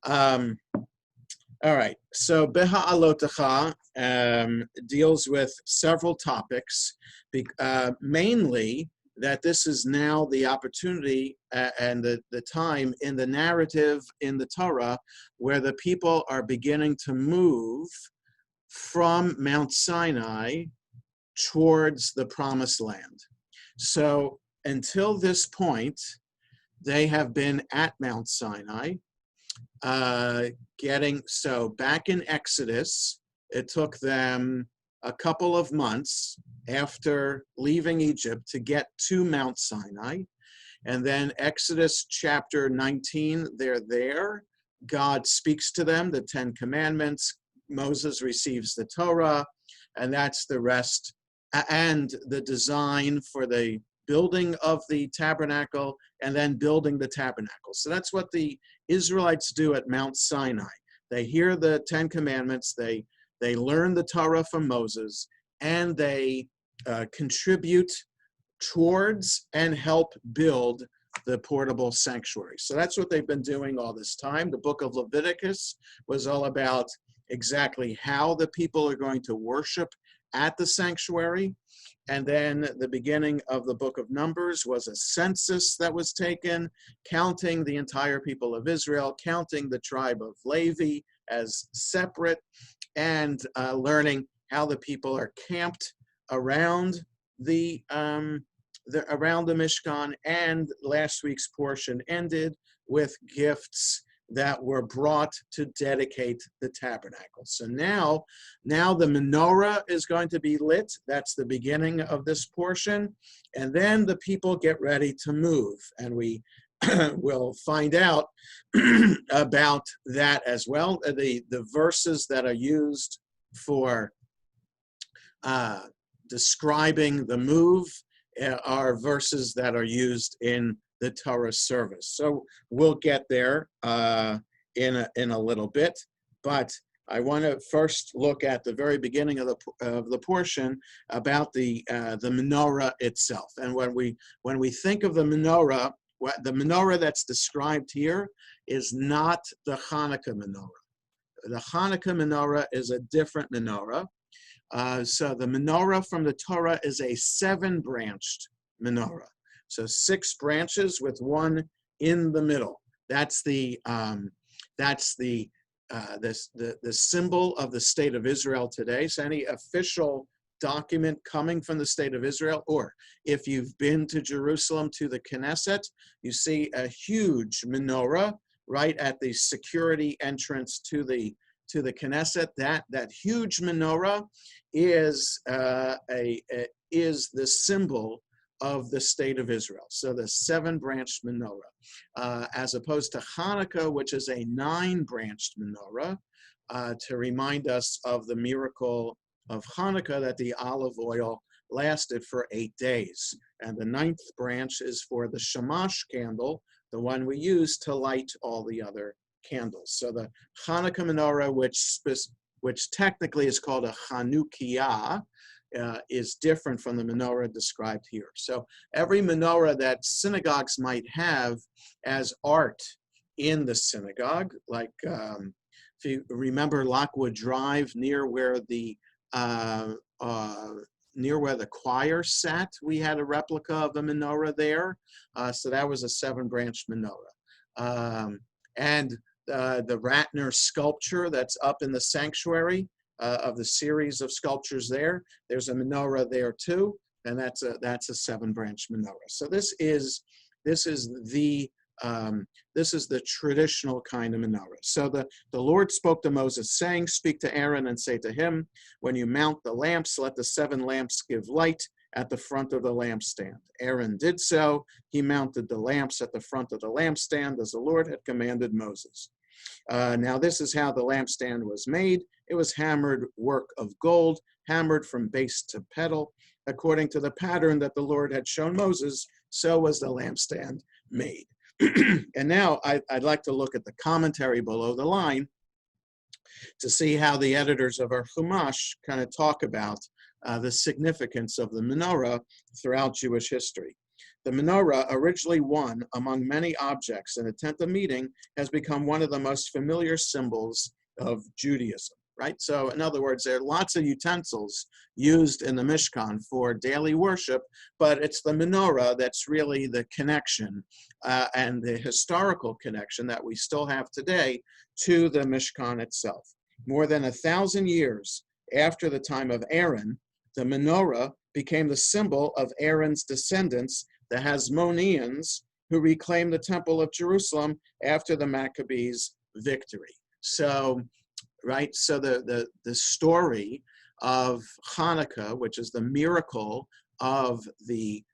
Um, all right, so Beha'alotcha deals with several topics, mainly that this is now the opportunity and the time in the narrative in the Torah where the people are beginning to move from Mount Sinai towards the Promised Land. So until this point, they have been at Mount Sinai, back in Exodus. It took them a couple of months after leaving Egypt to get to Mount Sinai. And then Exodus chapter 19, they're there. God speaks to them, the 10 Commandments. Moses receives the Torah, and that's the rest. And the design for the building of the tabernacle and then building the tabernacle. So that's what the Israelites do at Mount Sinai. They hear the 10 Commandments, they learn the Torah from Moses, and they contribute towards and help build the portable sanctuary. So that's what they've been doing all this time. The book of Leviticus was all about exactly how the people are going to worship at the sanctuary. And then the beginning of the book of Numbers was a census that was taken, counting the entire people of Israel, counting the tribe of Levi as separate, and learning how the people are camped around the Mishkan. And last week's portion ended with gifts that were brought to dedicate the tabernacle. So now the menorah is going to be lit. That's the beginning of this portion. And then the people get ready to move. And we will find out about that as well. The verses that are used for describing the move are verses that are used in the Torah service. So we'll get there in a little bit, but I want to first look at the very beginning of the portion about the menorah itself. And when we think of the menorah that's described here is not the Hanukkah menorah. The Hanukkah menorah is a different menorah. So the menorah from the Torah is a 7-branched menorah. So 6 branches with one in the middle. That's the symbol of the state of Israel today. So any official document coming from the state of Israel, or if you've been to Jerusalem to the Knesset, you see a huge menorah right at the security entrance to the Knesset. That huge menorah is the symbol of the state of Israel. So the 7-branched menorah, as opposed to Hanukkah, which is a 9-branched menorah, to remind us of the miracle of Hanukkah, that the olive oil lasted for 8 days. And the 9th branch is for the shamash candle, the one we use to light all the other candles. So the Hanukkah menorah, which technically is called a Chanukiah, is different from the menorah described here. So every menorah that synagogues might have as art in the synagogue, like if you remember Lockwood Drive, near where the choir sat, we had a replica of the menorah there. So that was a 7-branched menorah. And the Ratner sculpture that's up in the sanctuary, of the series of sculptures there's a menorah there too, and that's a 7-branched menorah. So this is the traditional kind of menorah. So the Lord spoke to Moses, saying, "Speak to Aaron and say to him, when you mount the lamps, let the 7 lamps give light at the front of the lampstand." Aaron did so. He mounted the lamps at the front of the lampstand as the Lord had commanded Moses. Now this is how the lampstand was made. It was hammered work of gold, hammered from base to pedal, according to the pattern that the Lord had shown Moses. So was the lampstand made. And now I'd like to look at the commentary below the line to see how the editors of our Chumash kind of talk about the significance of the menorah throughout Jewish history. The menorah, originally one among many objects in a tent of meeting, has become one of the most familiar symbols of Judaism, right? So in other words, there are lots of utensils used in the Mishkan for daily worship, but it's the menorah that's really the connection and the historical connection that we still have today to the Mishkan itself. More than 1,000 years after the time of Aaron, the menorah became the symbol of Aaron's descendants, the Hasmoneans, who reclaimed the Temple of Jerusalem after the Maccabees' victory. So, right, so the story of Hanukkah, which is the miracle of the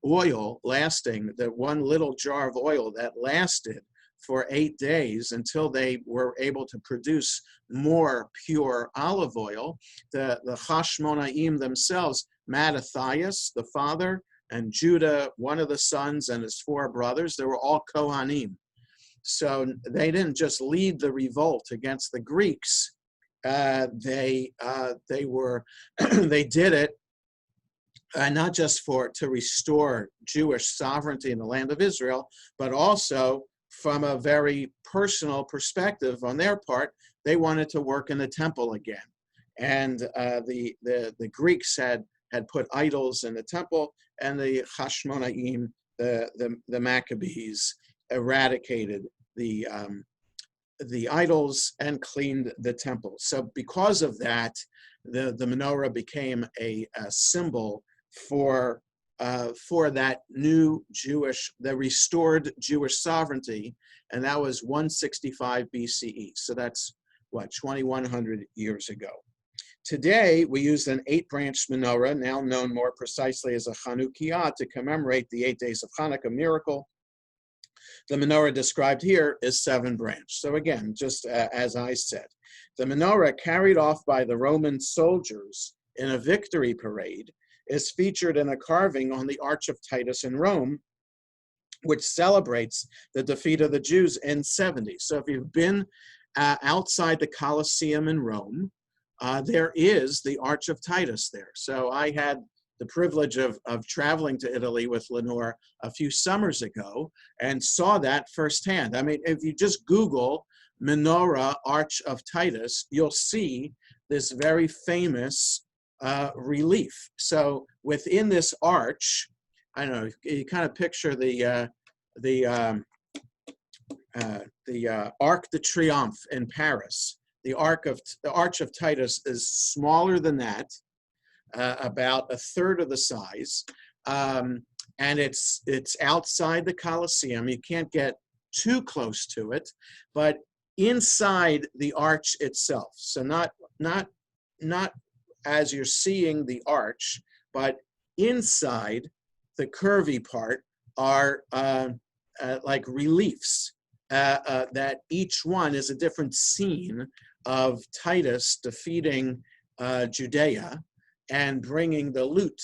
oil lasting, the one little jar of oil that lasted for 8 days until they were able to produce more pure olive oil. The Hashmonaim themselves, Mattathias, the father, and Judah, one of the sons, and his 4 brothers, they were all Kohanim. So they didn't just lead the revolt against the Greeks. They did it not just to restore Jewish sovereignty in the land of Israel, but also from a very personal perspective on their part. They wanted to work in the temple again, and the Greeks had put idols in the temple, and the Hashmonaim, the Maccabees, eradicated the idols and cleaned the temple. So because of that, the menorah became a symbol for that new the restored Jewish sovereignty, and that was 165 BCE. So that's 2,100 years ago. Today, we use an 8-branch menorah, now known more precisely as a Chanukiah, to commemorate the 8 days of Hanukkah miracle. The menorah described here is 7-branch. So again, just as I said, the menorah carried off by the Roman soldiers in a victory parade is featured in a carving on the Arch of Titus in Rome, which celebrates the defeat of the Jews in 70. So if you've been outside the Colosseum in Rome, there is the Arch of Titus there. So I had the privilege of traveling to Italy with Lenore a few summers ago and saw that firsthand. I mean, if you just Google menorah Arch of Titus, you'll see this very famous relief. So within this arch, I don't know, you kind of picture the Arc de Triomphe in Paris. The Arch of Titus is smaller than that, about a third of the size, and it's outside the Colosseum. You can't get too close to it, but inside the arch itself. So not as you're seeing the arch, but inside the curvy part are like reliefs that each one is a different scene of Titus defeating Judea and bringing the loot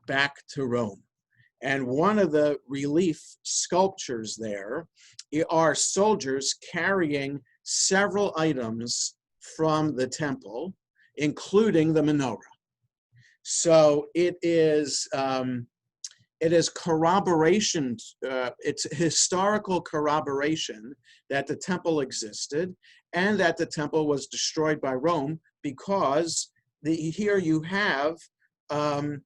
back to Rome. And one of the relief sculptures there are soldiers carrying several items from the temple, including the menorah. So it is corroboration, it's historical corroboration that the temple existed and that the temple was destroyed by Rome, because here you have not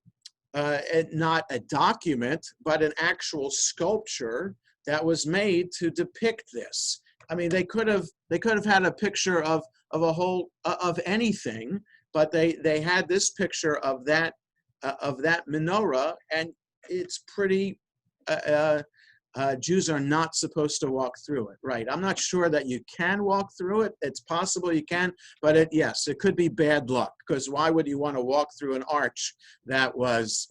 a document, but an actual sculpture that was made to depict this. I mean, they could have had a picture of anything, but they had this picture of that menorah, and it's pretty. Jews are not supposed to walk through it, right? I'm not sure that you can walk through it. It's possible you can, but yes, it could be bad luck, because why would you want to walk through an arch that was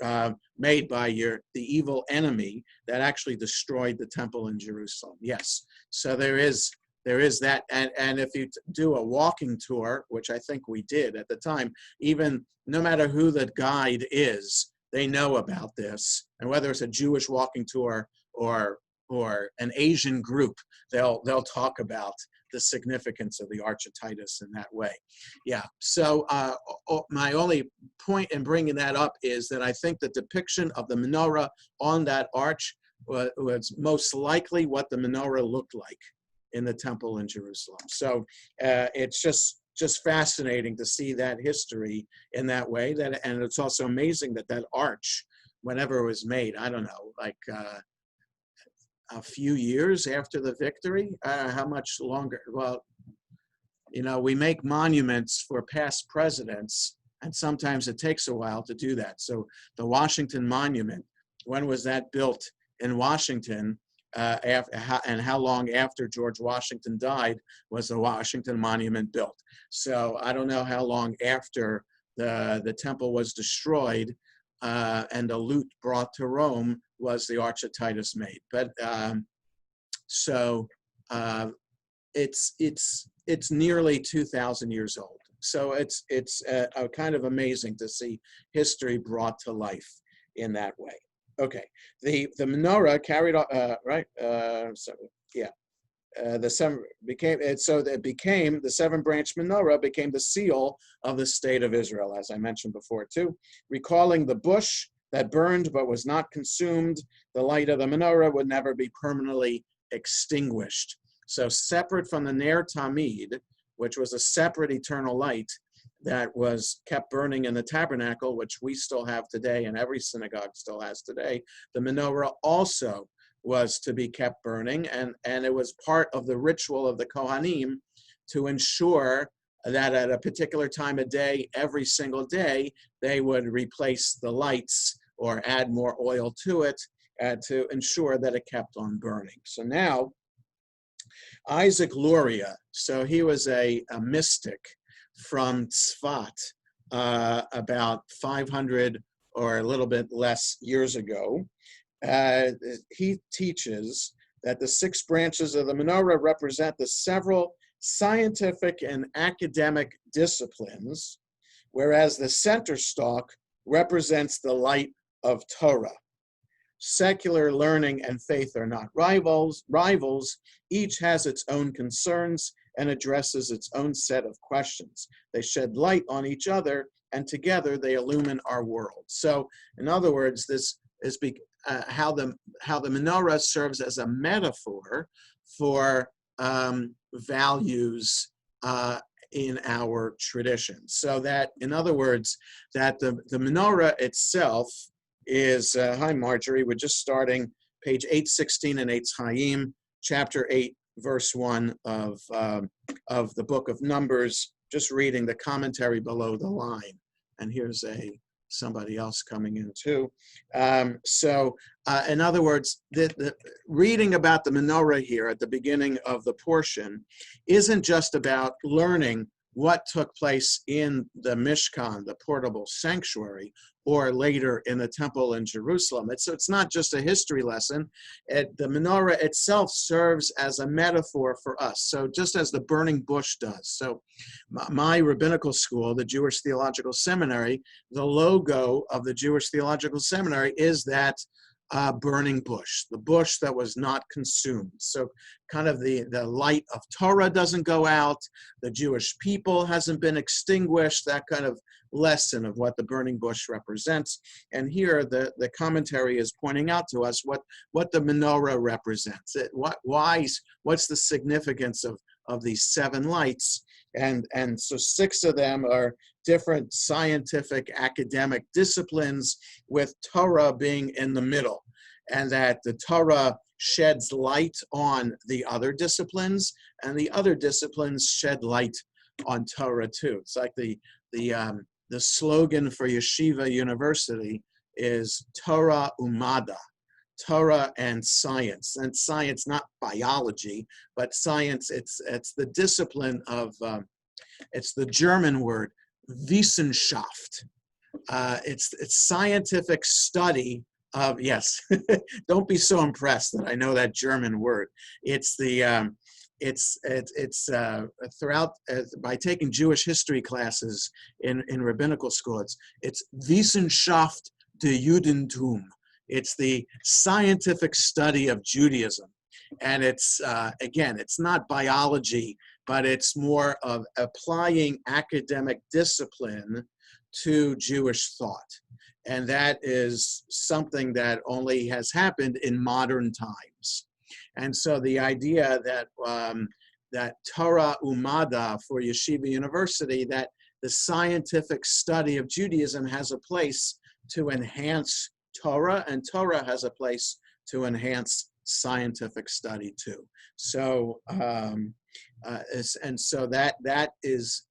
made by the evil enemy that actually destroyed the temple in Jerusalem? Yes, so there is that, and if you do a walking tour, which I think we did at the time, even no matter who the guide is, they know about this, and whether it's a Jewish walking tour or or an Asian group, they'll talk about the significance of the Arch of Titus in that way. Yeah, so my only point in bringing that up is that I think the depiction of the menorah on that arch was most likely what the menorah looked like in the temple in Jerusalem. So it's just fascinating to see that history in that way. And it's also amazing that arch, whenever it was made, I don't know, like a few years after the victory, how much longer? Well, we make monuments for past presidents, and sometimes it takes a while to do that. So the Washington Monument, when was that built in Washington? And how long after George Washington died was the Washington Monument built? So I don't know how long after the temple was destroyed and the loot brought to Rome was the Arch of Titus made. But it's nearly 2,000 years old. So it's kind of amazing to see history brought to life in that way. Okay, the menorah carried on, right? The seven-branch menorah became the seal of the state of Israel, as I mentioned before too, recalling the bush that burned but was not consumed. The light of the menorah would never be permanently extinguished. So separate from the Ner Tamid, which was a separate eternal light that was kept burning in the tabernacle, which we still have today and every synagogue still has today, the menorah also was to be kept burning, and it was part of the ritual of the Kohanim to ensure that at a particular time of day, every single day, they would replace the lights or add more oil to it to ensure that it kept on burning. So now, Isaac Luria, so he was a mystic from Tzfat about 500 or a little bit less years ago. He teaches that the 6 branches of the menorah represent the several scientific and academic disciplines, whereas the center stalk represents the light of Torah. Secular learning and faith are not rivals. Each has its own concerns and addresses its own set of questions. They shed light on each other, and together they illumine our world. So, in other words, this is how the menorah serves as a metaphor for values in our tradition. So that, in other words, that the menorah itself is, hi Marjorie, we're just starting page 816 in Eitz Chaim, chapter 8, verse 1 of the book of Numbers, just reading the commentary below the line. And here's somebody else coming in too. In other words, the reading about the menorah here at the beginning of the portion isn't just about learning what took place in the Mishkan, the portable sanctuary, or later in the temple in Jerusalem. It's not just a history lesson. The menorah itself serves as a metaphor for us. So just as the burning bush does. So my rabbinical school, the Jewish Theological Seminary, the logo of the Jewish Theological Seminary is that burning bush, the bush that was not consumed. So kind of the light of Torah doesn't go out, the Jewish people hasn't been extinguished, that kind of lesson of what the burning bush represents. And here the commentary is pointing out to us what the menorah represents. What's the significance of these 7 lights? And so 6 of them are different scientific academic disciplines, with Torah being in the middle, and that the Torah sheds light on the other disciplines, and the other disciplines shed light on Torah too. It's like the slogan for Yeshiva University is Torah Umada, Torah and science. And science, not biology, but science, it's the discipline of, it's the German word, Wissenschaft. It's scientific study of, yes, don't be so impressed that I know that German word. It's the, it's throughout, by taking Jewish history classes in rabbinical school, it's Wissenschaft des Judentum. It's the scientific study of Judaism. And it's, again, it's not biology, but it's more of applying academic discipline to Jewish thought. And that is something that only has happened in modern times. And so the idea that that Torah Umada for Yeshiva University, that the scientific study of Judaism has a place to enhance Torah, and Torah has a place to enhance scientific study too. So, and so that is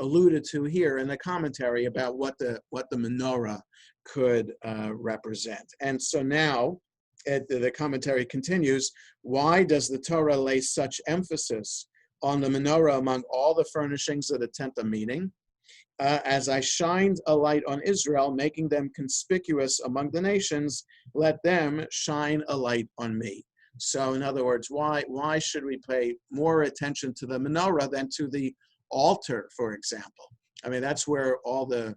alluded to here in the commentary about what the menorah could represent. And so now, the commentary continues, why does the Torah lay such emphasis on the menorah among all the furnishings of the tent of meeting? As I shined a light on Israel, making them conspicuous among the nations, let them shine a light on me. So in other words, why should we pay more attention to the menorah than to the altar, for example? I mean, that's where all the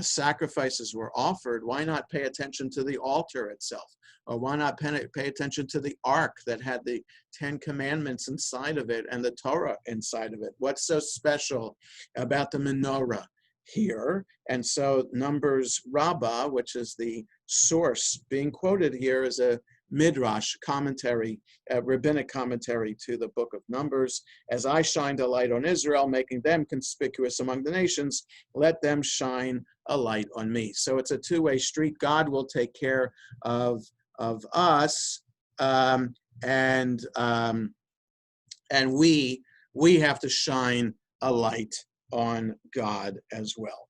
sacrifices were offered. Why not pay attention to the altar itself? Or why not pay attention to the ark that had the 10 commandments inside of it and the Torah inside of it? What's so special about the menorah here? And so Numbers Rabbah, which is the source being quoted here, is a midrash commentary, rabbinic commentary to the book of Numbers. As I shined a light on Israel, making them conspicuous among the nations, let them shine a light on me. So it's a two-way street. God will take care of us, and we have to shine a light on God as well.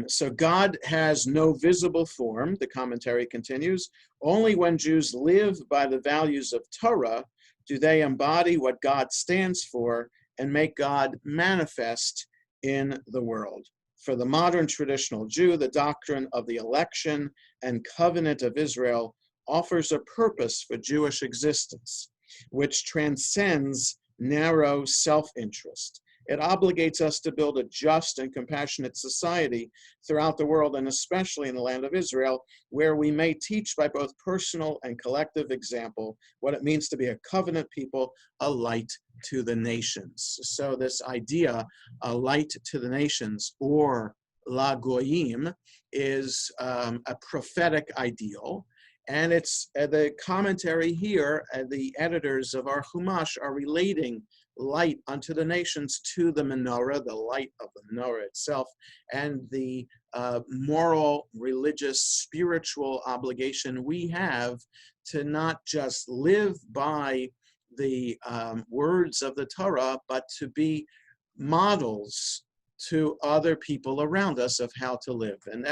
So God has no visible form, the commentary continues. Only when Jews live by the values of Torah do they embody what God stands for and make God manifest in the world. For the modern traditional Jew, the doctrine of the election and covenant of Israel offers a purpose for Jewish existence, which transcends narrow self-interest. It obligates us to build a just and compassionate society throughout the world, and especially in the land of Israel, where we may teach by both personal and collective example what it means to be a covenant people, a light to the nations. So this idea, a light to the nations, or la goyim, is a prophetic ideal. And it's the commentary here, the editors of our Chumash are relating light unto the nations to the menorah, the light of the menorah itself, and the moral, religious, spiritual obligation we have to not just live by the words of the Torah, but to be models to other people around us of how to live. And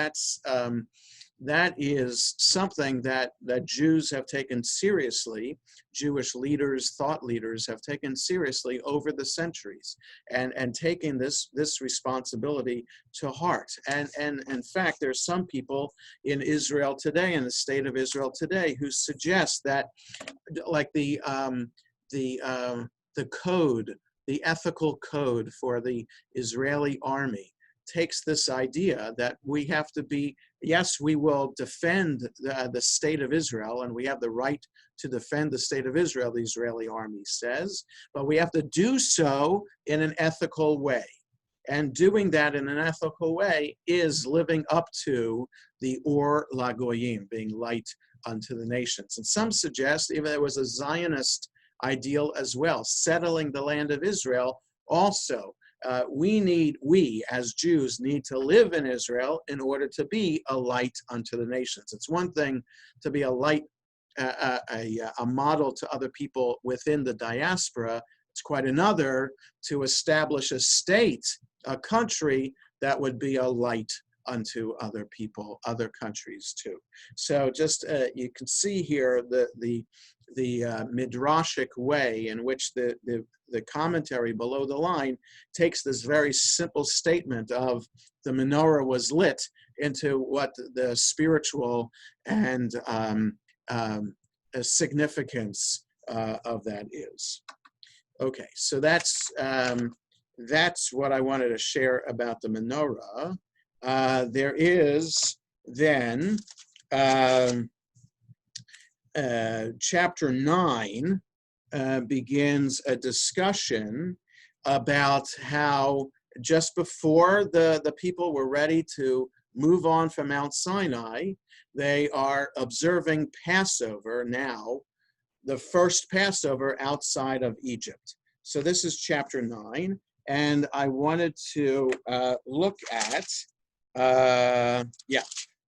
that is something that Jews have taken seriously, Jewish leaders, thought leaders have taken seriously over the centuries, and taken this responsibility to heart. And in fact, there's some people in Israel today, in the state of Israel today, who suggest that, like the code, the ethical code for the Israeli army, takes this idea that we have to be, yes, we will defend the state of Israel, and we have the right to defend the state of Israel, the Israeli army says, but we have to do so in an ethical way. And doing that in an ethical way is living up to the Or Lagoyim, being light unto the nations. And some suggest even there was a Zionist ideal as well, settling the land of Israel also. We as Jews need to live in Israel in order to be a light unto the nations. It's one thing to be a light, a model to other people within the diaspora. It's quite another to establish a state, a country that would be a light unto other people, other countries too. So just you can see here the midrashic way in which the commentary below the line takes this very simple statement of the menorah was lit into what the spiritual and significance of that is. Okay, so that's what I wanted to share about the menorah. There is then chapter 9 begins a discussion about how just before the people were ready to move on from Mount Sinai, they are observing Passover now, the first Passover outside of Egypt. So this is chapter 9, and I wanted to look at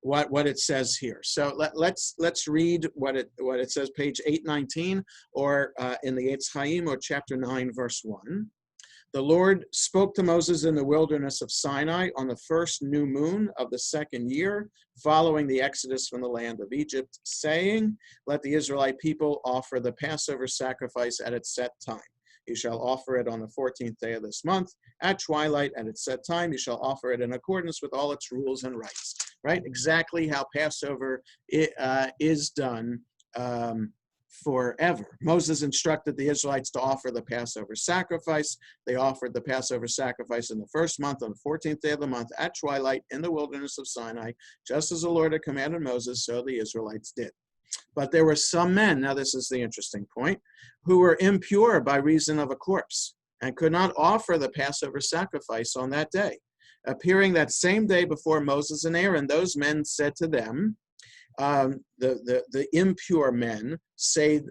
what it says here. So let's read what it says, page 819, or in the Eitz Chaim, or chapter 9, verse 1. The Lord spoke to Moses in the wilderness of Sinai on the first new moon of the second year, following the exodus from the land of Egypt, saying, let the Israelite people offer the Passover sacrifice at its set time. You shall offer it on the 14th day of this month. At twilight, at its set time, you shall offer it in accordance with all its rules and rites. Right? Exactly how Passover is done forever. Moses instructed the Israelites to offer the Passover sacrifice. They offered the Passover sacrifice in the first month, on the 14th day of the month, at twilight in the wilderness of Sinai, just as the Lord had commanded Moses, so the Israelites did. But there were some men, now this is the interesting point, who were impure by reason of a corpse and could not offer the Passover sacrifice on that day. Appearing that same day before Moses and Aaron, those men said to them, the impure men said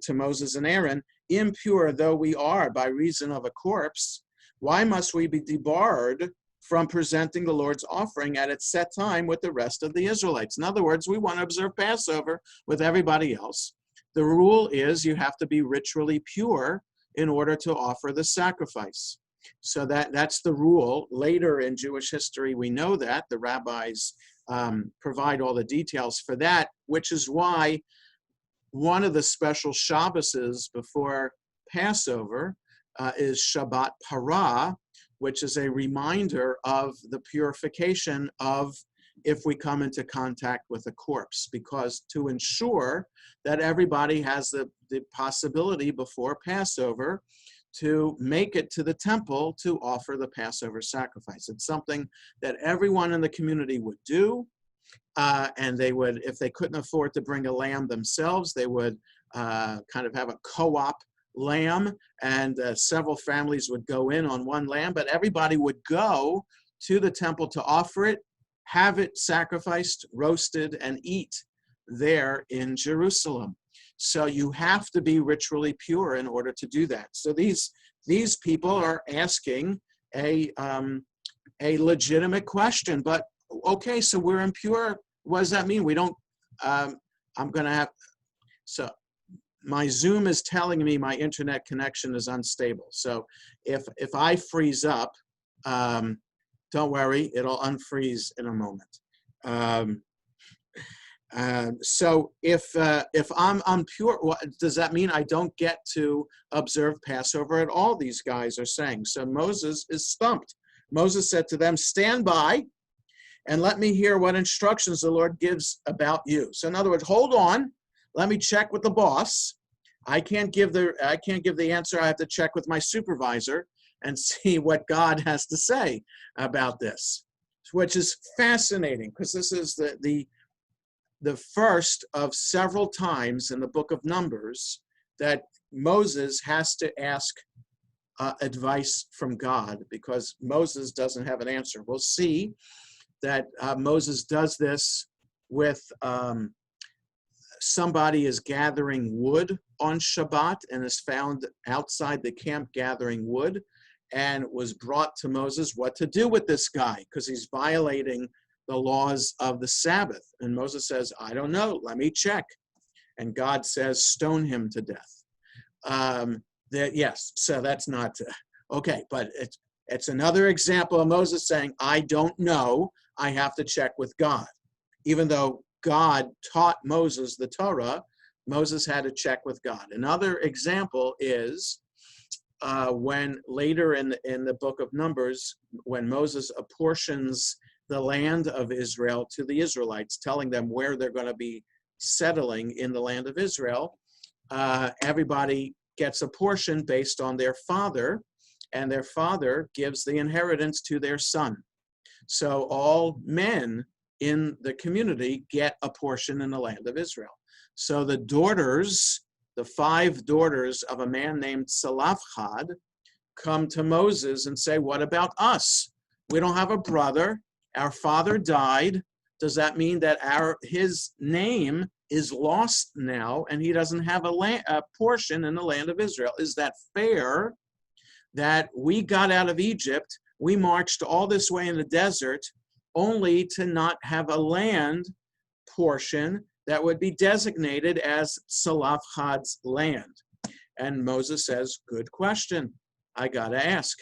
to Moses and Aaron, impure though we are by reason of a corpse, why must we be debarred from presenting the Lord's offering at its set time with the rest of the Israelites? In other words, we want to observe Passover with everybody else. The rule is you have to be ritually pure in order to offer the sacrifice. So that's the rule. Later in Jewish history, we know that the rabbis provide all the details for that, which is why one of the special Shabboses before Passover is Shabbat Parah, which is a reminder of the purification of if we come into contact with a corpse, because to ensure that everybody has the possibility before Passover to make it to the temple to offer the Passover sacrifice. It's something that everyone in the community would do, and they would, if they couldn't afford to bring a lamb themselves, they would kind of have a co-op lamb, and several families would go in on one lamb, but everybody would go to the temple to offer it, have it sacrificed, roasted, and eat there in Jerusalem. So you have to be ritually pure in order to do that. So these people are asking a legitimate question, but okay, so we're impure. What does that mean? We don't, I'm going to have, so my Zoom is telling me my internet connection is unstable. So if I freeze up, don't worry, it'll unfreeze in a moment. So if I'm impure, does that mean I don't get to observe Passover at all? These guys are saying. So Moses is stumped. Moses said to them, stand by and let me hear what instructions the Lord gives about you. So in other words, hold on, let me check with the boss. I can't give the answer. I have to check with my supervisor and see what God has to say about this, which is fascinating, because this is the first of several times in the book of Numbers that Moses has to ask advice from God, because Moses doesn't have an answer. We'll see that Moses does this with somebody is gathering wood on Shabbat and is found outside the camp gathering wood, and it was brought to Moses what to do with this guy because he's violating the laws of the Sabbath. And Moses says, I don't know, let me check. And God says, stone him to death. Yes, so that's not, okay, but it's another example of Moses saying, I don't know, I have to check with God. Even though God taught Moses the Torah, Moses had to check with God. Another example is when later in the book of Numbers, when Moses apportions the land of Israel to the Israelites, telling them where they're going to be settling in the land of Israel, everybody gets a portion based on their father, and their father gives the inheritance to their son. So all men in the community get a portion in the land of Israel. So the daughters, the 5 daughters of a man named Salafchad, come to Moses and say, what about us? We don't have a brother. Our father died. Does that mean that his name is lost now and he doesn't have a portion in the land of Israel? Is that fair that we got out of Egypt, we marched all this way in the desert only to not have a land portion that would be designated as Salafchad's land? And Moses says, good question. I got to ask.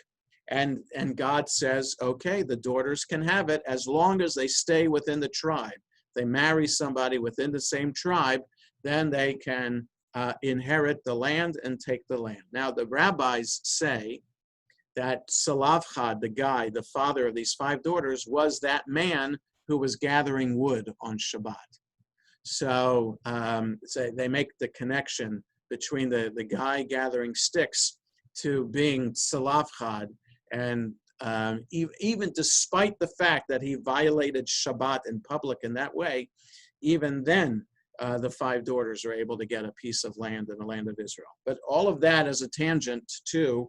And God says, okay, the daughters can have it as long as they stay within the tribe. If they marry somebody within the same tribe, then they can inherit the land and take the land. Now, the rabbis say that Salafchad, the guy, the father of these 5 daughters, was that man who was gathering wood on Shabbat. So they make the connection between the guy gathering sticks to being Salafchad, and even despite the fact that he violated Shabbat in public in that way, even then the 5 daughters are able to get a piece of land in the land of Israel. But all of that is a tangent to,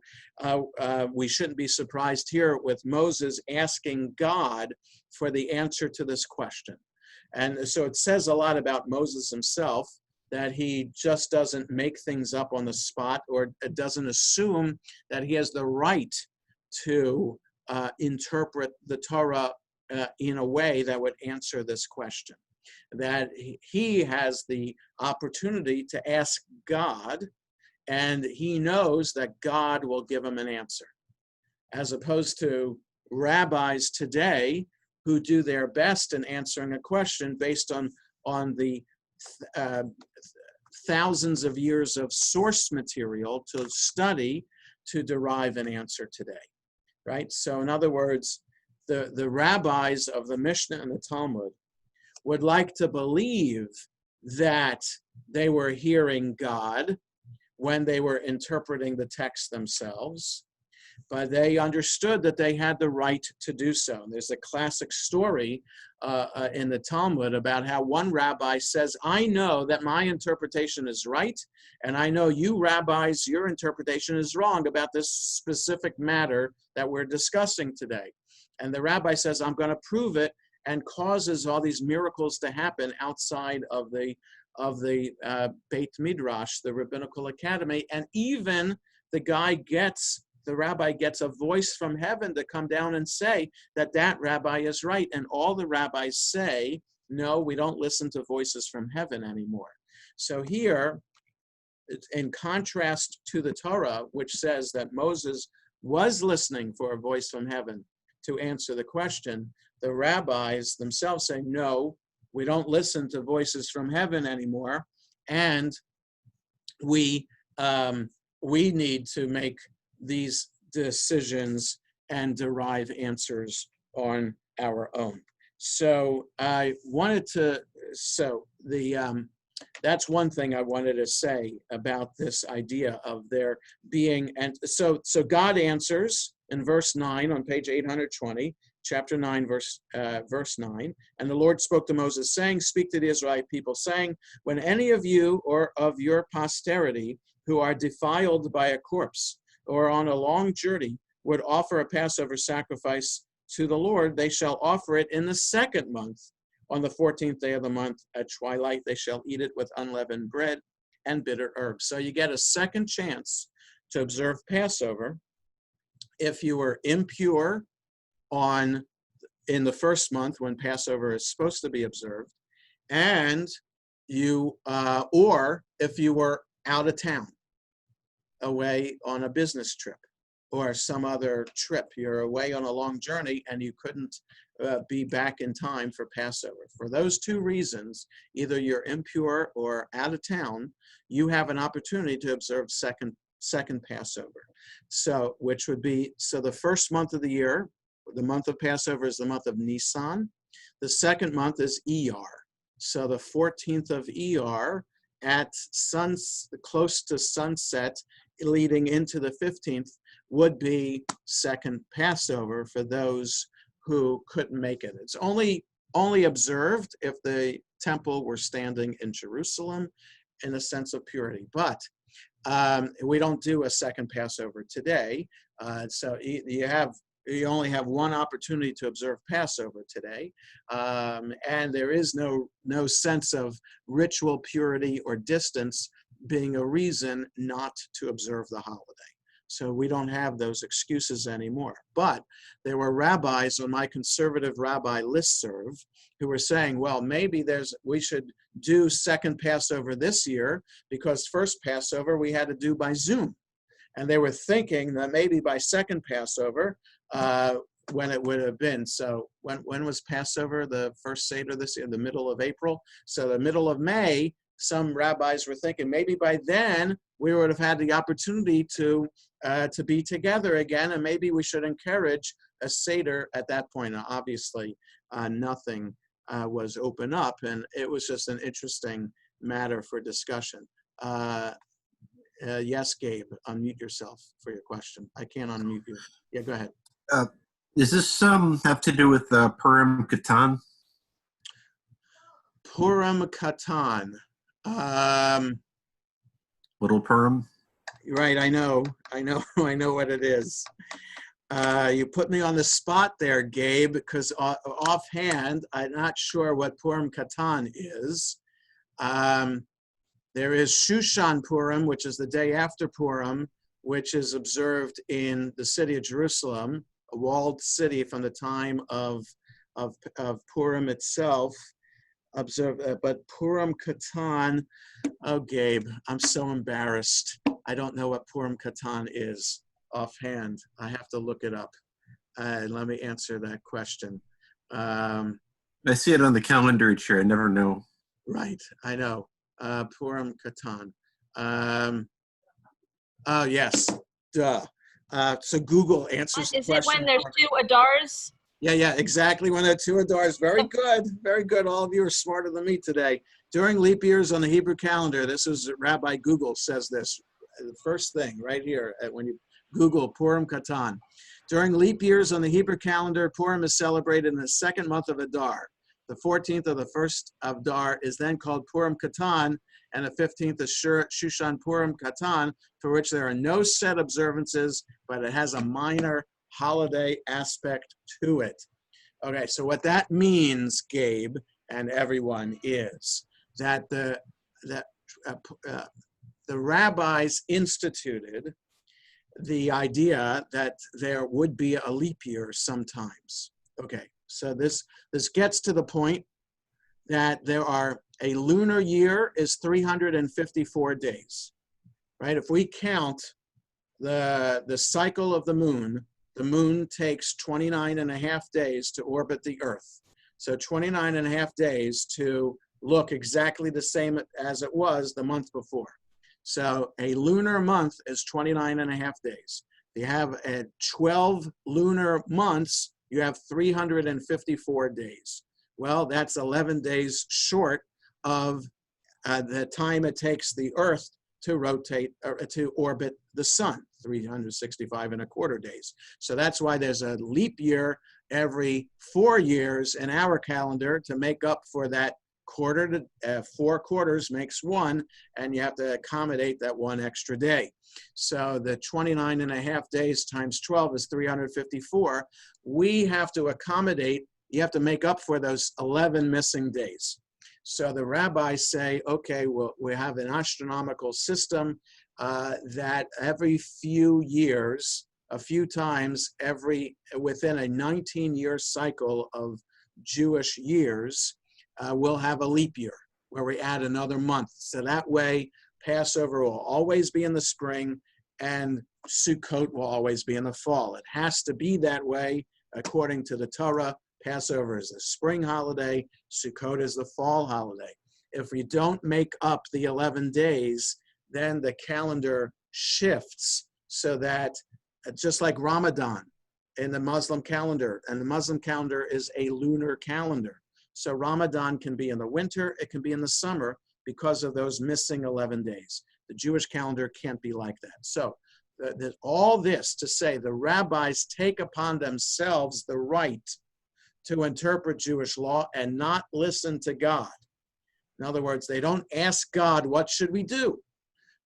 we shouldn't be surprised here with Moses asking God for the answer to this question. And so it says a lot about Moses himself, that he just doesn't make things up on the spot, or doesn't assume that he has the right to interpret the Torah in a way that would answer this question. That he has the opportunity to ask God, and he knows that God will give him an answer, as opposed to rabbis today who do their best in answering a question based on the thousands of years of source material to study to derive an answer today, right? So in other words, the rabbis of the Mishnah and the Talmud would like to believe that they were hearing God when they were interpreting the text themselves, but they understood that they had the right to do so. And there's a classic story in the Talmud about how one rabbi says, I know that my interpretation is right, and I know you rabbis, your interpretation is wrong about this specific matter that we're discussing today. And the rabbi says, I'm going to prove it, and causes all these miracles to happen outside of the Beit Midrash, the rabbinical academy. And even the rabbi gets a voice from heaven to come down and say that rabbi is right. And all the rabbis say, no, we don't listen to voices from heaven anymore. So here, in contrast to the Torah, which says that Moses was listening for a voice from heaven to answer the question, the rabbis themselves say, no, we don't listen to voices from heaven anymore, and we need to make these decisions and derive answers on our own. So I wanted to, that's one thing I wanted to say about this idea of there being, and so God answers in verse 9 on page 820, chapter 9, verse 9. And the Lord spoke to Moses, saying, speak to the Israelite people, saying, when any of you or of your posterity who are defiled by a corpse or on a long journey would offer a Passover sacrifice to the Lord, they shall offer it in the 2nd month. On the 14th day of the month at twilight, they shall eat it with unleavened bread and bitter herbs. So you get a second chance to observe Passover if you were impure in the 1st month when Passover is supposed to be observed, and you or if you were out of town, away on a business trip or some other trip. You're away on a long journey and you couldn't be back in time for Passover. For those 2 reasons, either you're impure or out of town, you have an opportunity to observe second Passover. So which would be, so the 1st month of the year, the month of Passover is the month of Nisan. The 2nd month is Iyar. So the 14th of Iyar at close to sunset, leading into the 15th, would be second Passover for those who couldn't make it. It's only only observed if the temple were standing in Jerusalem in a sense of purity. But we don't do a second Passover today. So you only have one opportunity to observe Passover today. And there is no sense of ritual purity or distance being a reason not to observe the holiday. So we don't have those excuses anymore. But there were rabbis on my conservative rabbi listserv who were saying, well, maybe we should do second Passover this year because first Passover we had to do by Zoom. And they were thinking that maybe by second Passover, when it would have been. So when was Passover, the first Seder this year? The middle of April. So the middle of May, some rabbis were thinking maybe by then we would have had the opportunity to be together again, and maybe we should encourage a Seder at that point. Now, obviously, nothing was open up, and it was just an interesting matter for discussion. Yes, Gabe, unmute yourself for your question. I can't unmute you. Yeah, go ahead. Does this have to do with Purim Katan? Purim Katan. Little Purim? Right, I know what it is. You put me on the spot there, Gabe, because offhand, I'm not sure what Purim Katan is. There is Shushan Purim, which is the day after Purim, which is observed in the city of Jerusalem, a walled city from the time of Purim itself. But Purim Katan, oh, Gabe, I'm so embarrassed. I don't know what Purim Katan is offhand. I have to look it up. Let me answer that question. I see it on the calendar each year. I never know. Right, I know. Purim Katan. Oh, yes, duh. So Google answers the question. Is it when there's two Adars? Yeah, exactly. When there are two Adars. Very good. All of you are smarter than me today. During leap years on the Hebrew calendar, this is Rabbi Google says this. The first thing right here, when you Google Purim Katan. During leap years on the Hebrew calendar, Purim is celebrated in the second month of Adar. The 14th of the first of Adar is then called Purim Katan, and the 15th is Shushan Purim Katan, for which there are no set observances, but it has a minor holiday aspect to it. Okay, so what that means, Gabe and everyone, is that the rabbis instituted the idea that there would be a leap year sometimes. Okay, so this gets to the point that there are a lunar year is 354 days, right? If we count the cycle of the moon takes 29 and a half days to orbit the Earth. So 29 and a half days to look exactly the same as it was the month before. So a lunar month is 29 and a half days. If you have 12 lunar months, you have 354 days. Well, that's 11 days short of the time it takes the Earth to rotate or to orbit the sun, 365 and a quarter days. So that's why there's a leap year every 4 years in our calendar to make up for that quarter to 4 quarters makes one, and you have to accommodate that one extra day. So the 29 and a half days times 12 is 354. We have to accommodate, you have to make up for those 11 missing days. So the rabbis say, okay, well, we have an astronomical system that every few years, a few times within a 19-year cycle of Jewish years, we'll have a leap year where we add another month. So that way, Passover will always be in the spring and Sukkot will always be in the fall. It has to be that way according to the Torah. Passover is the spring holiday, Sukkot is the fall holiday. If we don't make up the 11 days, then the calendar shifts so that, just like Ramadan in the Muslim calendar, and the Muslim calendar is a lunar calendar. So Ramadan can be in the winter, it can be in the summer because of those missing 11 days. The Jewish calendar can't be like that. So all this to say the rabbis take upon themselves the right to interpret Jewish law and not listen to God. In other words, they don't ask God, what should we do?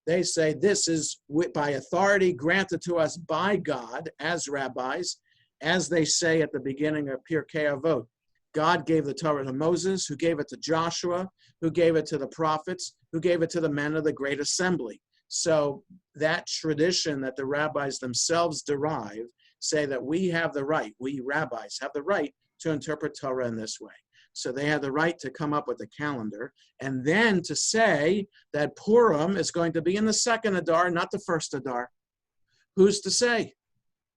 They say, this is by authority granted to us by God as rabbis, as they say at the beginning of Pirkei Avot. God gave the Torah to Moses, who gave it to Joshua, who gave it to the prophets, who gave it to the men of the great assembly. So that tradition that the rabbis themselves derive say that we have the right, we rabbis have the right to interpret Torah in this way. So they have the right to come up with a calendar and then to say that Purim is going to be in the second Adar, not the first Adar. Who's to say,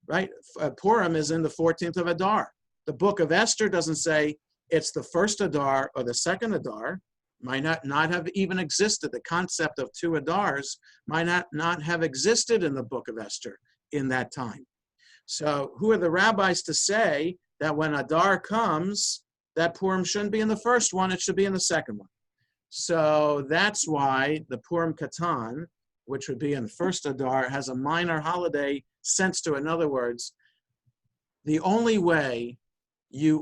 right? Purim is in the 14th of Adar. The book of Esther doesn't say it's the first Adar or the second Adar. Might not have even existed. The concept of two Adars might not have existed in the book of Esther in that time. So who are the rabbis to say that when Adar comes, that Purim shouldn't be in the first one, it should be in the second one? So that's why the Purim Katan, which would be in the first Adar, has a minor holiday sense to it. In other words, the only way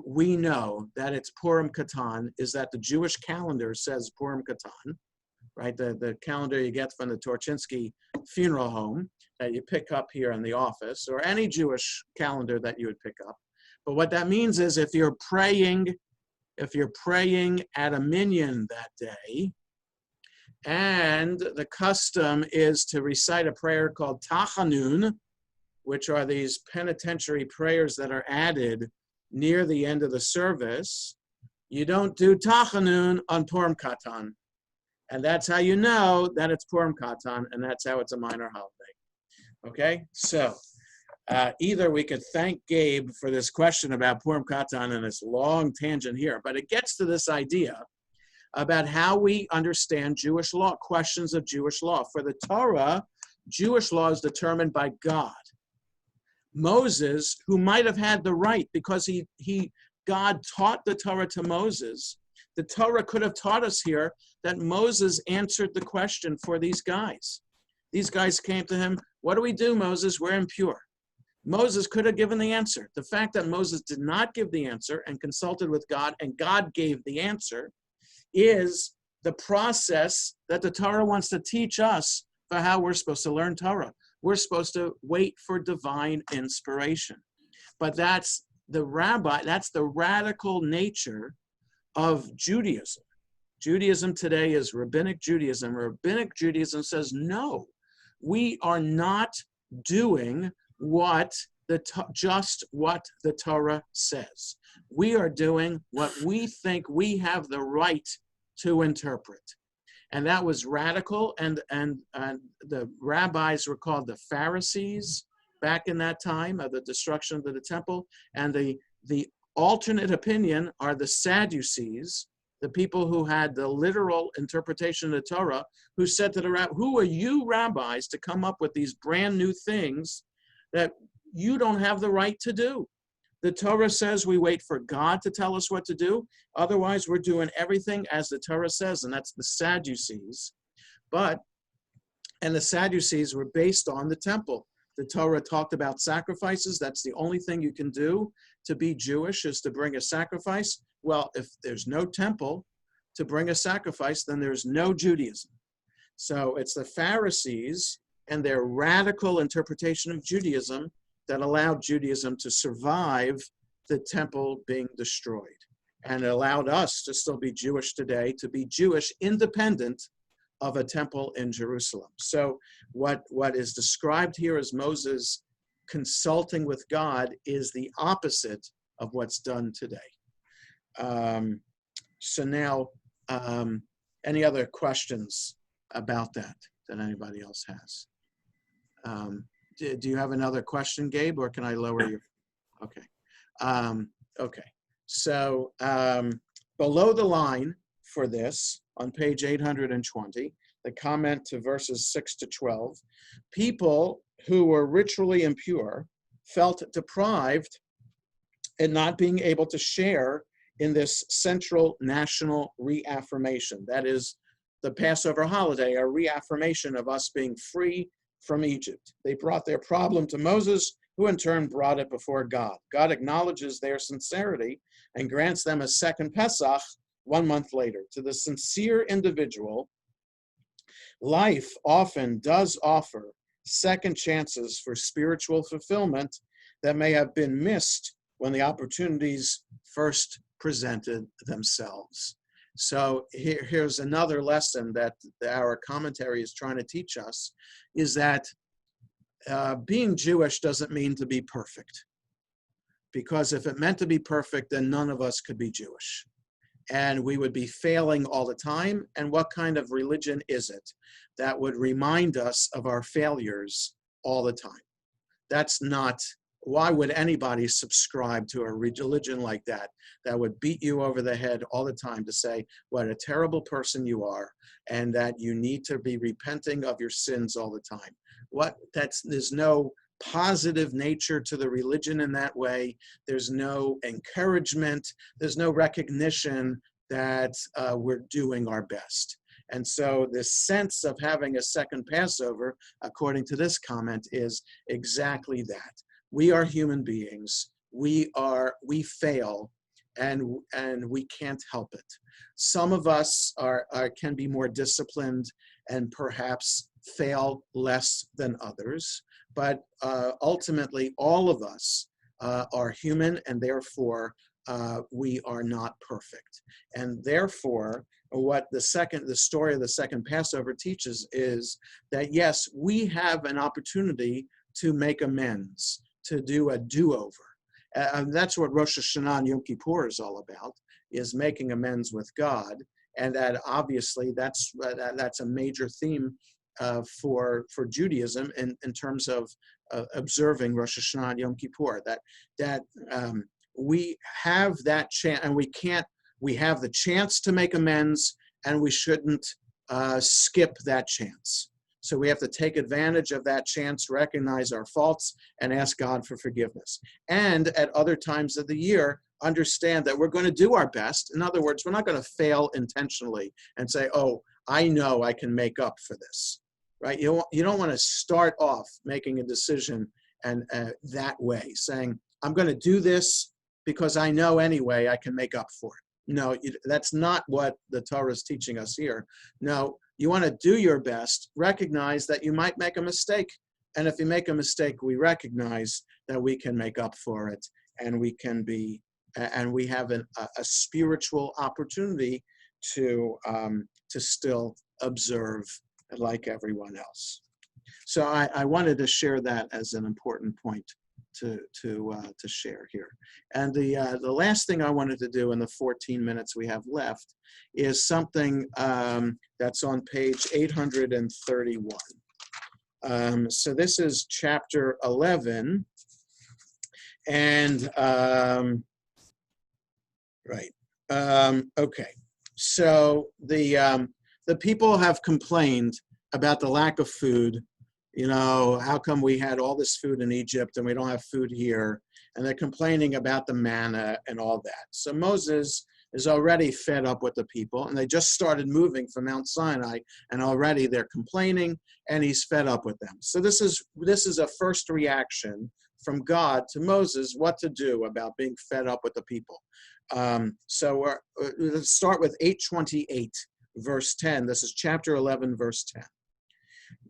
we know that it's Purim Katan is that the Jewish calendar says Purim Katan, right? The calendar you get from the Torchinsky funeral home that you pick up here in the office, or any Jewish calendar that you would pick up. But what that means is if you're praying at a minyan that day, and the custom is to recite a prayer called Tachanun, which are these penitentiary prayers that are added near the end of the service, you don't do Tachanun on Purim Katan. And that's how you know that it's Purim Katan, and that's how it's a minor holiday. Okay, so either we could thank Gabe for this question about Purim Katan and this long tangent here, but it gets to this idea about how we understand Jewish law, questions of Jewish law. For the Torah, Jewish law is determined by God. Moses, who might have had the right because God taught the Torah to Moses, the Torah could have taught us here that Moses answered the question for these guys. These guys came to him, what do we do, Moses? We're impure. Moses could have given the answer. The fact that Moses did not give the answer and consulted with God and God gave the answer is the process that the Torah wants to teach us for how we're supposed to learn Torah. We're supposed to wait for divine inspiration. But that's the radical nature of Judaism. Judaism today is Rabbinic Judaism. Rabbinic Judaism says, no, we are not doing just what the Torah says. We are doing what we think we have the right to interpret. And that was radical, and the rabbis were called the Pharisees back in that time of the destruction of the temple, and the alternate opinion are the Sadducees, the people who had the literal interpretation of the Torah, who said to the rabbis, who are you rabbis to come up with these brand new things that you don't have the right to do? The Torah says we wait for God to tell us what to do. Otherwise, we're doing everything as the Torah says, and that's the Sadducees. And the Sadducees were based on the temple. The Torah talked about sacrifices. That's the only thing you can do to be Jewish is to bring a sacrifice. Well, if there's no temple to bring a sacrifice, then there's no Judaism. So it's the Pharisees and their radical interpretation of Judaism that allowed Judaism to survive the temple being destroyed. And it allowed us to still be Jewish today, to be Jewish independent of a temple in Jerusalem. So what is described here as Moses consulting with God is the opposite of what's done today. So now, any other questions about that anybody else has? Do you have another question, Gabe, or can I lower your? Okay. Okay. So below the line for this, on page 820, the comment to verses 6 to 12, people who were ritually impure felt deprived in not being able to share in this central national reaffirmation. That is the Passover holiday, a reaffirmation of us being free from Egypt. They brought their problem to Moses, who in turn brought it before God. God acknowledges their sincerity and grants them a second Pesach 1 month later. To the sincere individual, life often does offer second chances for spiritual fulfillment that may have been missed when the opportunities first presented themselves. So here's another lesson that our commentary is trying to teach us, is that being Jewish doesn't mean to be perfect. Because if it meant to be perfect, then none of us could be Jewish. And we would be failing all the time. And what kind of religion is it that would remind us of our failures all the time? That's not, why would anybody subscribe to a religion like that, that would beat you over the head all the time to say what a terrible person you are and that you need to be repenting of your sins all the time? There's no positive nature to the religion in that way. There's no encouragement. There's no recognition that we're doing our best. And so this sense of having a second Passover, according to this comment, is exactly that. We are human beings. We fail, and we can't help it. Some of us can be more disciplined and perhaps fail less than others. But ultimately, all of us are human, and therefore we are not perfect. And therefore, what the story of the second Passover teaches is that yes, we have an opportunity to make amends, to do a do-over. And that's what Rosh Hashanah and Yom Kippur is all about, is making amends with God. And that obviously that's a major theme for Judaism in terms of observing Rosh Hashanah and Yom Kippur. That we have that chance, and we have the chance to make amends, and we shouldn't skip that chance. So we have to take advantage of that chance, recognize our faults, and ask God for forgiveness. And at other times of the year, understand that we're going to do our best. In other words, we're not going to fail intentionally and say, oh, I know I can make up for this, right? You don't want to start off making a decision and that way, saying, I'm going to do this because I know anyway I can make up for it. No, that's not what the Torah is teaching us here. No, you want to do your best, recognize that you might make a mistake. And if you make a mistake, we recognize that we can make up for it, and we have a spiritual opportunity to still observe like everyone else. So I wanted to share that as an important point to share here. And the last thing I wanted to do in the 14 minutes we have left is something that's on page 831. So this is chapter 11, and right. Okay. So the people have complained about the lack of food. You know, how come we had all this food in Egypt and we don't have food here? And they're complaining about the manna and all that. So Moses is already fed up with the people, and they just started moving from Mount Sinai, and already they're complaining, and he's fed up with them. So this is a first reaction from God to Moses, what to do about being fed up with the people. So let's start with 8:28, verse 10. This is chapter 11, verse 10.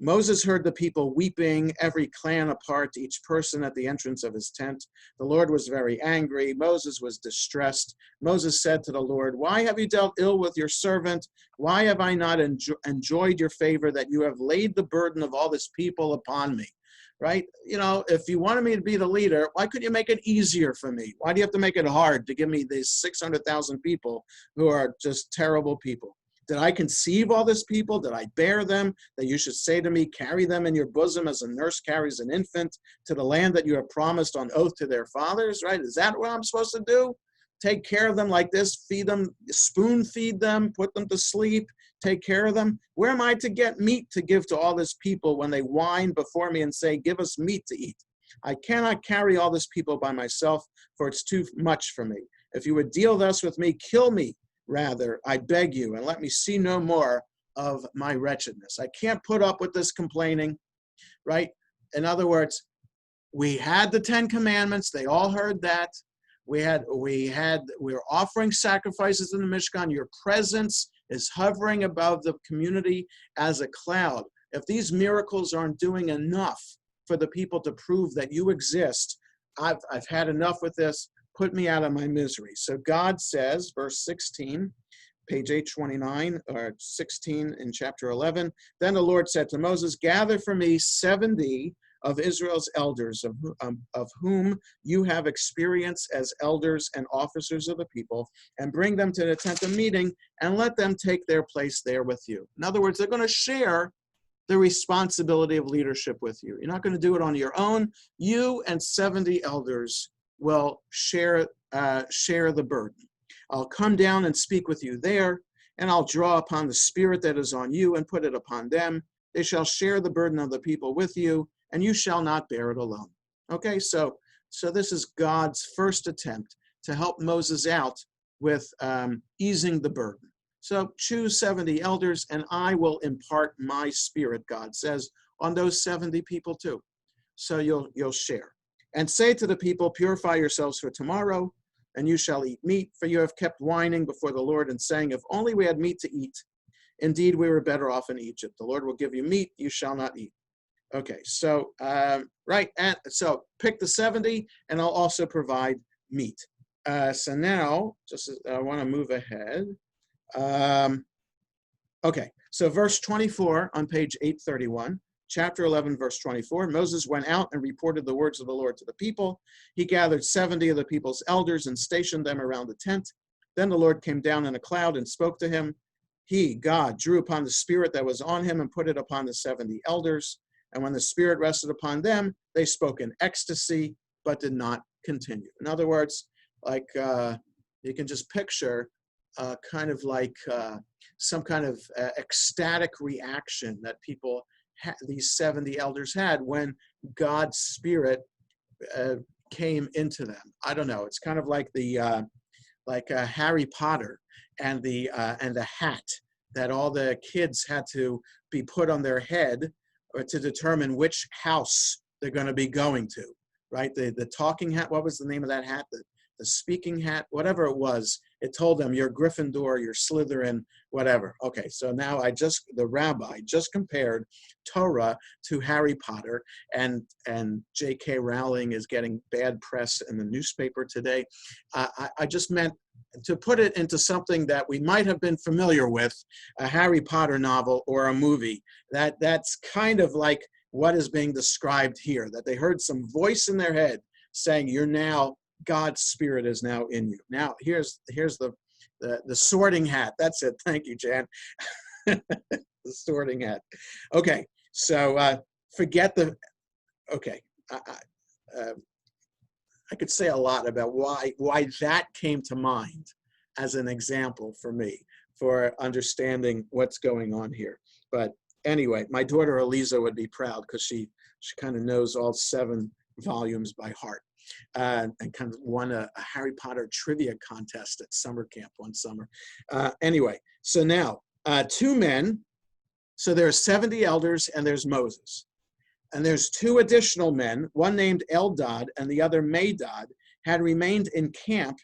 Moses heard the people weeping, every clan apart, each person at the entrance of his tent. The Lord was very angry. Moses was distressed. Moses said to the Lord, why have you dealt ill with your servant? Why have I not enjoyed your favor, that you have laid the burden of all this people upon me? Right? You know, if you wanted me to be the leader, why couldn't you make it easier for me? Why do you have to make it hard to give me these 600,000 people who are just terrible people? Did I conceive all these people? Did I bear them? That you should say to me, carry them in your bosom as a nurse carries an infant to the land that you have promised on oath to their fathers, right? Is that what I'm supposed to do? Take care of them like this, feed them, spoon feed them, put them to sleep, take care of them? Where am I to get meat to give to all this people when they whine before me and say, give us meat to eat? I cannot carry all this people by myself, for it's too much for me. If you would deal thus with me, kill me. Rather, I beg you, and let me see no more of my wretchedness. I can't put up with this complaining, right? In other words, we had the 10 Commandments. They all heard that. We were offering sacrifices in the Mishkan. Your presence is hovering above the community as a cloud. If these miracles aren't doing enough for the people to prove that you exist, I've had enough with this. Put me out of my misery. So God says, verse 16, page 829, or 16 in chapter 11, then the Lord said to Moses, gather for me 70 of Israel's elders, of whom you have experience as elders and officers of the people, and bring them to the tent of meeting, and let them take their place there with you. In other words, they're going to share the responsibility of leadership with you. You're not going to do it on your own. You and 70 elders will share the burden. I'll come down and speak with you there, and I'll draw upon the spirit that is on you and put it upon them. They shall share the burden of the people with you, and you shall not bear it alone. Okay, so this is God's first attempt to help Moses out with easing the burden. So choose 70 elders, and I will impart my spirit, God says, on those 70 people too. So you'll share. And say to the people, purify yourselves for tomorrow, and you shall eat meat, for you have kept whining before the Lord and saying, if only we had meat to eat. Indeed, we were better off in Egypt. The Lord will give you meat, you shall not eat. Okay, so, right, and so pick the 70, and I'll also provide meat. So now, I want to move ahead. Okay, so verse 24 on page 831, chapter 11, verse 24, Moses went out and reported the words of the Lord to the people. He gathered 70 of the people's elders and stationed them around the tent. Then the Lord came down in a cloud and spoke to him. He, God, drew upon the spirit that was on him and put it upon the 70 elders. And when the Spirit rested upon them, they spoke in ecstasy, but did not continue. In other words, like you can just picture kind of like some kind of ecstatic reaction that these 70 elders had when God's Spirit came into them. I don't know. It's kind of like Harry Potter and the hat that all the kids had to be put on their head or to determine which house they're going to be going to, right? The talking hat, what was the name of that hat? The speaking hat, whatever it was, it told them you're Gryffindor, you're Slytherin, whatever. Okay, so now the rabbi just compared Torah to Harry Potter, and J.K. Rowling is getting bad press in the newspaper today. I just meant to put it into something that we might have been familiar with, a Harry Potter novel or a movie. That's kind of like what is being described here, that they heard some voice in their head saying, God's Spirit is now in you. Now, here's the sorting hat. That's it. Thank you, Jan. The sorting hat. Okay, so forget the, okay. I could say a lot about why that came to mind as an example for me for understanding what's going on here. But anyway, my daughter Eliza would be proud because she kind of knows all 7 volumes by heart, and kind of won a Harry Potter trivia contest at summer camp one summer. Anyway, so now 2 men. So there are 70 elders and there's Moses. And there's 2 additional men, one named Eldad and the other Medad, had remained in camp,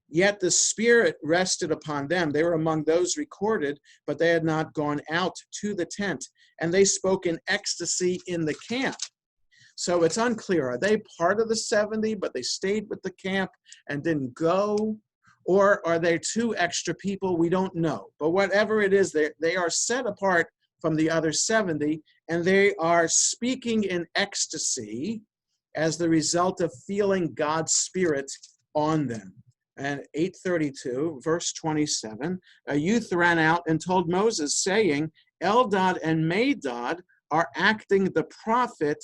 yet the Spirit rested upon them. They were among those recorded, but they had not gone out to the tent, and they spoke in ecstasy in the camp. So it's unclear. Are they part of the 70, but they stayed with the camp and didn't go? Or are they 2 extra people? We don't know. But whatever it is, they are set apart from the other 70, and they are speaking in ecstasy as the result of feeling God's Spirit on them. And 832, verse 27, a youth ran out and told Moses, saying, Eldad and Medad are acting the prophet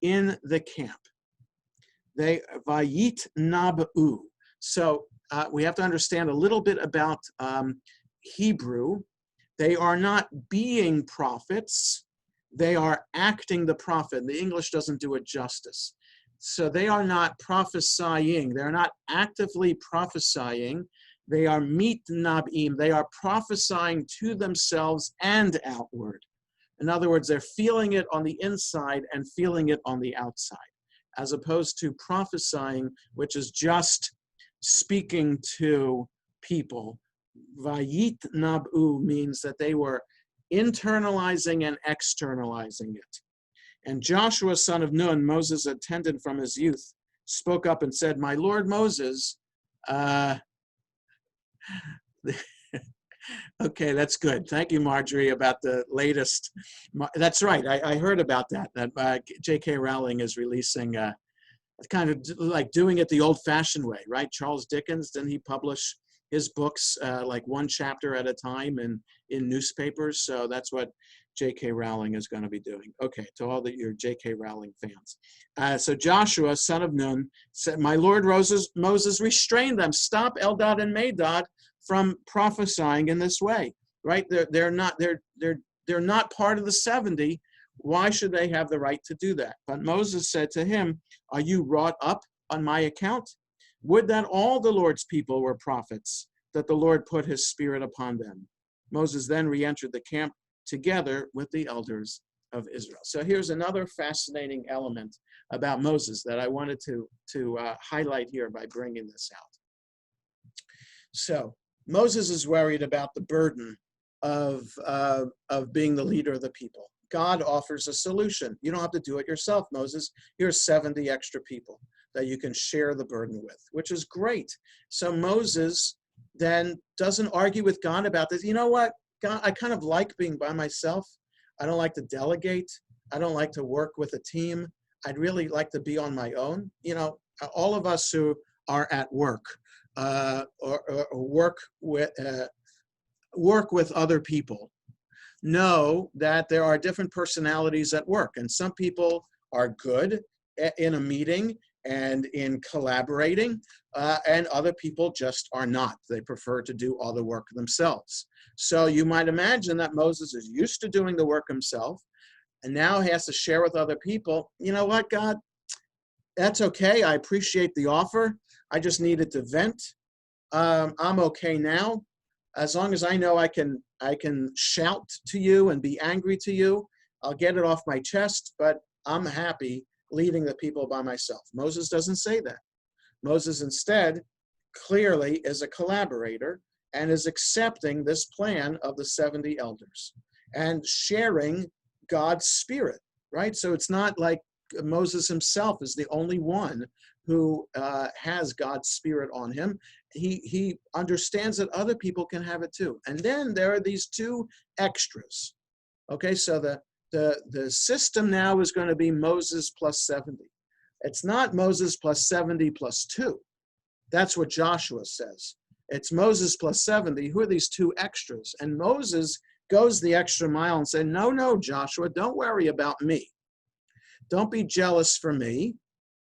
in the camp. They vayit nabu. So we have to understand a little bit about Hebrew. They are not being prophets. They are acting the prophet. The English doesn't do it justice. So they are not prophesying. They're not actively prophesying. They are mitnabim. They are prophesying to themselves and outward. In other words, they're feeling it on the inside and feeling it on the outside. as opposed to prophesying, which is just speaking to people. Vayit nabu means that they were internalizing and externalizing it. And Joshua, son of Nun, Moses' attendant from his youth, spoke up and said, "My Lord Moses," okay, that's good. Thank you, Marjorie, about the latest. That's right. I heard about that J.K. Rowling is releasing kind of like doing it the old-fashioned way, right? Charles Dickens, didn't he publish his books like one chapter at a time in newspapers? So that's what J.K. Rowling is going to be doing. Okay, to all your J.K. Rowling fans. So Joshua, son of Nun, said, "My Lord Moses, restrain them. Stop Eldad and Medad from prophesying in this way." Right? They're not part of the 70. Why should they have the right to do that? But Moses said to him, "Are you wrought up on my account? Would that all the Lord's people were prophets, that the Lord put his spirit upon them." Moses then re-entered the camp together with the elders of Israel. So here's another fascinating element about Moses that I wanted to highlight here by bringing this out. So Moses is worried about the burden of being the leader of the people. God offers a solution. You don't have to do it yourself, Moses. Here's 70 extra people that you can share the burden with, which is great. So Moses then doesn't argue with God about this. You know what, God, I kind of like being by myself. I don't like to delegate. I don't like to work with a team. I'd really like to be on my own. You know, all of us who are at work or work with other people know that there are different personalities at work, and some people are good in a meeting and in collaborating, and other people just are not. They prefer to do all the work themselves. So you might imagine that Moses is used to doing the work himself, and now he has to share with other people. You know what, God? That's okay. I appreciate the offer. I just needed to vent. I'm okay now. As long as I know I can shout to you and be angry to you, I'll get it off my chest, but I'm happy leading the people by myself. Moses doesn't say that. Moses instead clearly is a collaborator and is accepting this plan of the 70 elders and sharing God's spirit, right? So it's not like Moses himself is the only one who has God's spirit on him. He understands that other people can have it too. And then there are these two extras. Okay, so the system now is going to be Moses plus 70. It's not Moses plus 70 plus 2. That's what Joshua says. It's Moses plus 70. Who are these two extras? And Moses goes the extra mile and said, no, Joshua, don't worry about me. Don't be jealous for me.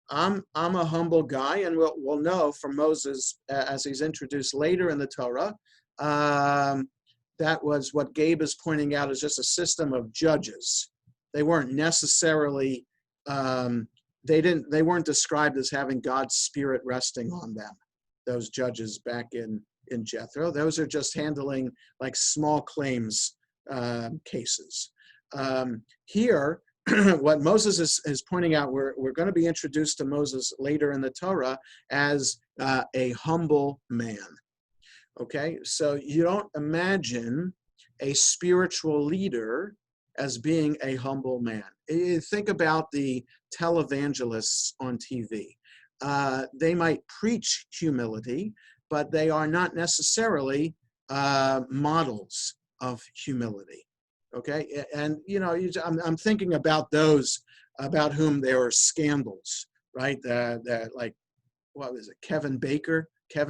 I'm a humble guy, and we'll know from Moses as he's introduced later in the Torah. That was what Gabe is pointing out is just a system of judges. They weren't necessarily they weren't described as having God's spirit resting on them. Those judges back in Jethro, those are just handling like small claims cases. Here. What Moses is pointing out, we're going to be introduced to Moses later in the Torah as a humble man. Okay, so you don't imagine a spiritual leader as being a humble man. You think about the televangelists on TV. They might preach humility, but they are not necessarily models of humility. Okay, and you know, I'm thinking about those about whom there were scandals, right? Like, what was it, Kevin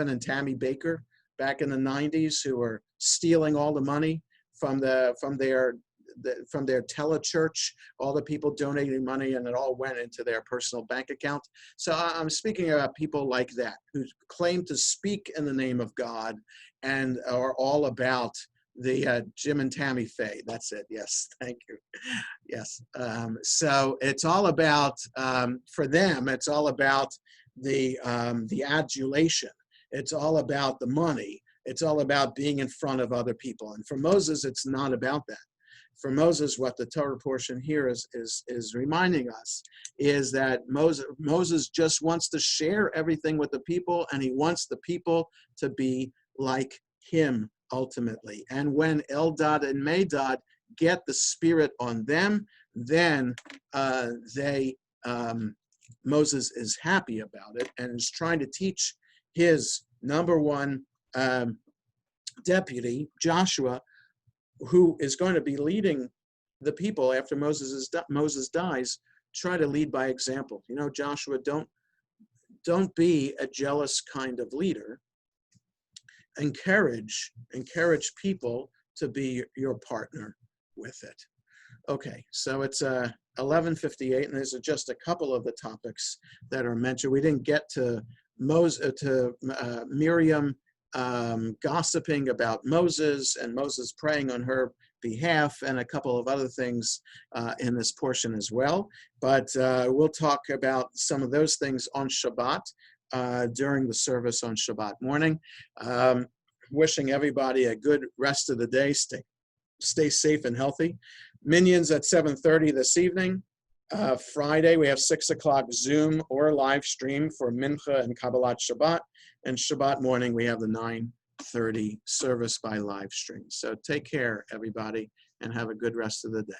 and Tammy Baker back in the 90s, who were stealing all the money from their telechurch, all the people donating money, and it all went into their personal bank account. So I'm speaking about people like that who claim to speak in the name of God and are all about the Jim and Tammy Faye. That's it. Yes, thank you. Yes. So it's all about, for them, it's all about the adulation. It's all about the money. It's all about being in front of other people. And for Moses, it's not about that. for Moses, what the Torah portion here is reminding us is that Moses just wants to share everything with the people, and he wants the people to be like him ultimately. And when Eldad and Medad get the Spirit on them, then Moses is happy about it and is trying to teach his number one deputy, Joshua, who is going to be leading the people after Moses dies, try to lead by example. You know, Joshua, don't be a jealous kind of leader. Encourage people to be your partner with it. Okay, so it's 11:58, and there's just a couple of the topics that are mentioned. We didn't get to Miriam gossiping about Moses and Moses praying on her behalf, and a couple of other things in this portion as well. But we'll talk about some of those things on Shabbat during the service on Shabbat morning. Wishing everybody a good rest of the day. Stay safe and healthy. Minions at 7:30 this evening. Friday, we have 6 o'clock Zoom or live stream for Mincha and Kabbalat Shabbat. And Shabbat morning, we have the 9:30 service by live stream. So take care, everybody, and have a good rest of the day.